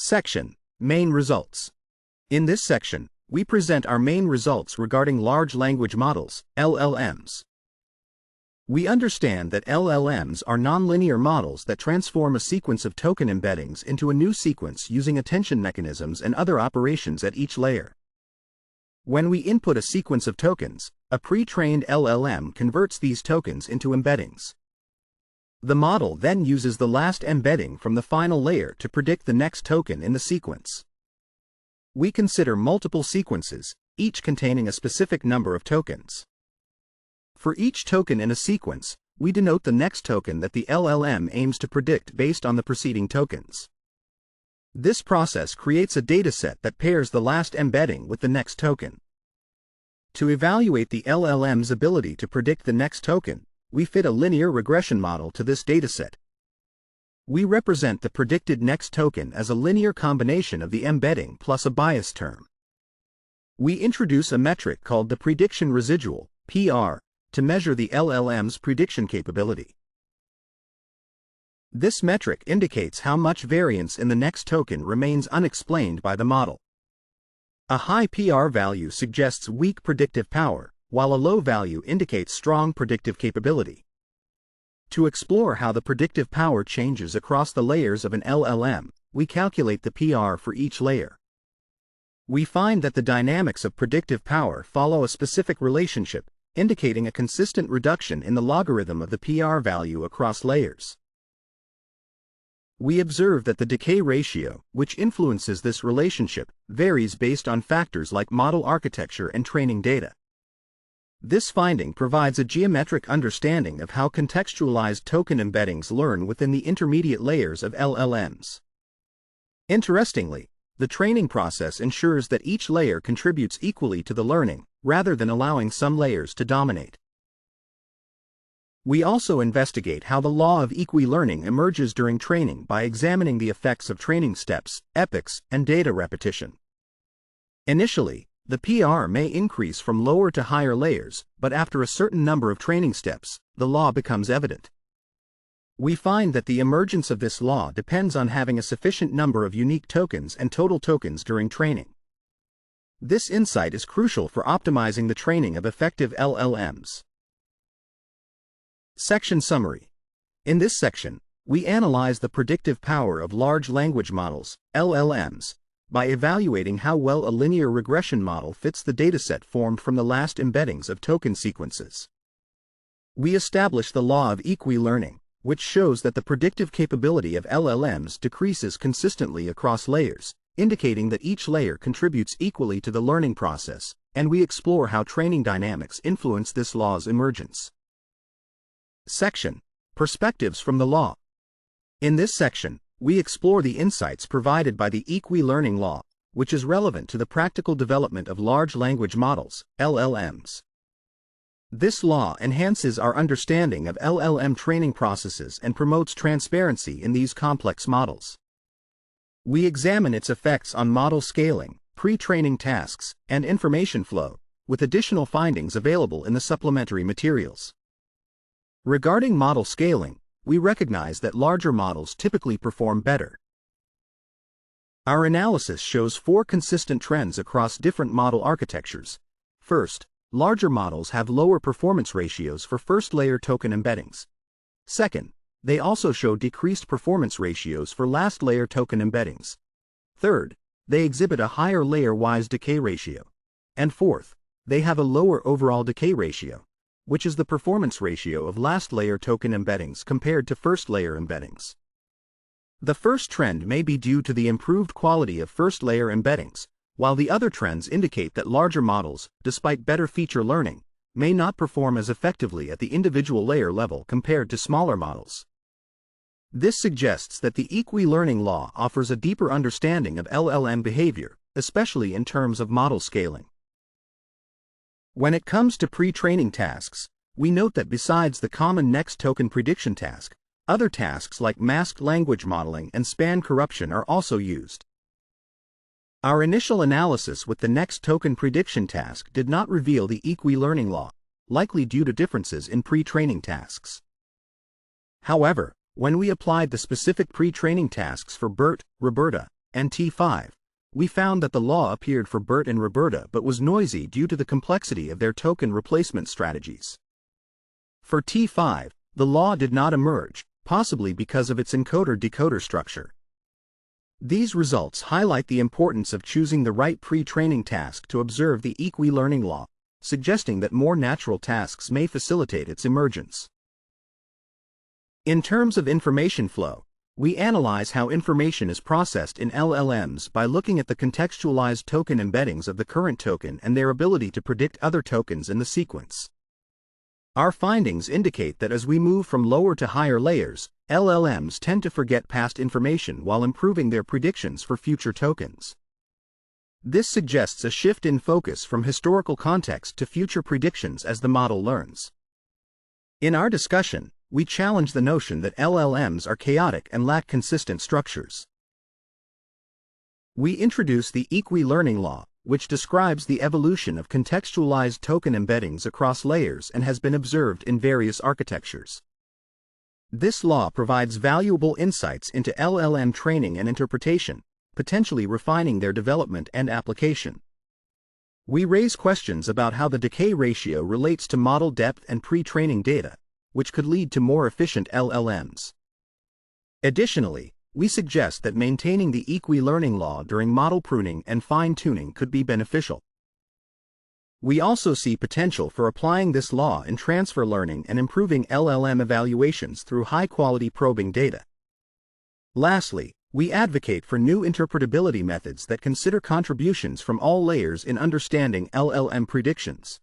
Section: Main Results. In this section, we present our main results regarding large language models, LLMs. We understand that LLMs are nonlinear models that transform a sequence of token embeddings into a new sequence using attention mechanisms and other operations at each layer. When we input a sequence of tokens, a pre-trained LLM converts these tokens into embeddings. The model then uses the last embedding from the final layer to predict the next token in the sequence. We consider multiple sequences, each containing a specific number of tokens. For each token in a sequence, we denote the next token that the LLM aims to predict based on the preceding tokens. This process creates a dataset that pairs the last embedding with the next token. To evaluate the LLM's ability to predict the next token, we fit a linear regression model to this dataset. We represent the predicted next token as a linear combination of the embedding plus a bias term. We introduce a metric called the prediction residual, PR, to measure the LLM's prediction capability. This metric indicates how much variance in the next token remains unexplained by the model. A high PR value suggests weak predictive power, while a low value indicates strong predictive capability. To explore how the predictive power changes across the layers of an LLM, we calculate the PR for each layer. We find that the dynamics of predictive power follow a specific relationship, indicating a consistent reduction in the logarithm of the PR value across layers. We observe that the decay ratio, which influences this relationship, varies based on factors like model architecture and training data. This finding provides a geometric understanding of how contextualized token embeddings learn within the intermediate layers of LLMs. Interestingly, the training process ensures that each layer contributes equally to the learning, rather than allowing some layers to dominate. We also investigate how the law of equi-learning emerges during training by examining the effects of training steps, epochs, and data repetition. Initially, the PR may increase from lower to higher layers, but after a certain number of training steps, the law becomes evident. We find that the emergence of this law depends on having a sufficient number of unique tokens and total tokens during training. This insight is crucial for optimizing the training of effective LLMs. Section Summary. In this section, we analyze the predictive power of large language models, LLMs, by evaluating how well a linear regression model fits the dataset formed from the last embeddings of token sequences. We establish the law of equi-learning, which shows that the predictive capability of LLMs decreases consistently across layers, indicating that each layer contributes equally to the learning process, and we explore how training dynamics influence this law's emergence. Section: Perspectives from the Law. In this section, we explore the insights provided by the equi-learning law, which is relevant to the practical development of large language models, LLMs. This law enhances our understanding of LLM training processes and promotes transparency in these complex models. We examine its effects on model scaling, pre-training tasks, and information flow, with additional findings available in the supplementary materials. Regarding model scaling, we recognize that larger models typically perform better. Our analysis shows 4 consistent trends across different model architectures. First, larger models have lower performance ratios for first-layer token embeddings. Second, they also show decreased performance ratios for last-layer token embeddings. Third, they exhibit a higher layer-wise decay ratio. And fourth, they have a lower overall decay ratio, which is the performance ratio of last-layer token embeddings compared to first-layer embeddings. The first trend may be due to the improved quality of first-layer embeddings, while the other trends indicate that larger models, despite better feature learning, may not perform as effectively at the individual layer level compared to smaller models. This suggests that the equi-learning law offers a deeper understanding of LLM behavior, especially in terms of model scaling. When it comes to pre-training tasks, we note that besides the common next token prediction task, other tasks like masked language modeling and span corruption are also used. Our initial analysis with the next token prediction task did not reveal the equi-learning law, likely due to differences in pre-training tasks. However, when we applied the specific pre-training tasks for BERT, Roberta, and T5, we found that the law appeared for Bert and Roberta but was noisy due to the complexity of their token replacement strategies. For T5, the law did not emerge, possibly because of its encoder-decoder structure. These results highlight the importance of choosing the right pre-training task to observe the equi-learning law, suggesting that more natural tasks may facilitate its emergence. In terms of information flow, we analyze how information is processed in LLMs by looking at the contextualized token embeddings of the current token and their ability to predict other tokens in the sequence. Our findings indicate that as we move from lower to higher layers, LLMs tend to forget past information while improving their predictions for future tokens. This suggests a shift in focus from historical context to future predictions as the model learns. In our discussion, we challenge the notion that LLMs are chaotic and lack consistent structures. We introduce the equi-learning law, which describes the evolution of contextualized token embeddings across layers and has been observed in various architectures. This law provides valuable insights into LLM training and interpretation, potentially refining their development and application. We raise questions about how the decay ratio relates to model depth and pre-training data, which could lead to more efficient LLMs. Additionally, we suggest that maintaining the equi-learning law during model pruning and fine-tuning could be beneficial. We also see potential for applying this law in transfer learning and improving LLM evaluations through high-quality probing data. Lastly, we advocate for new interpretability methods that consider contributions from all layers in understanding LLM predictions.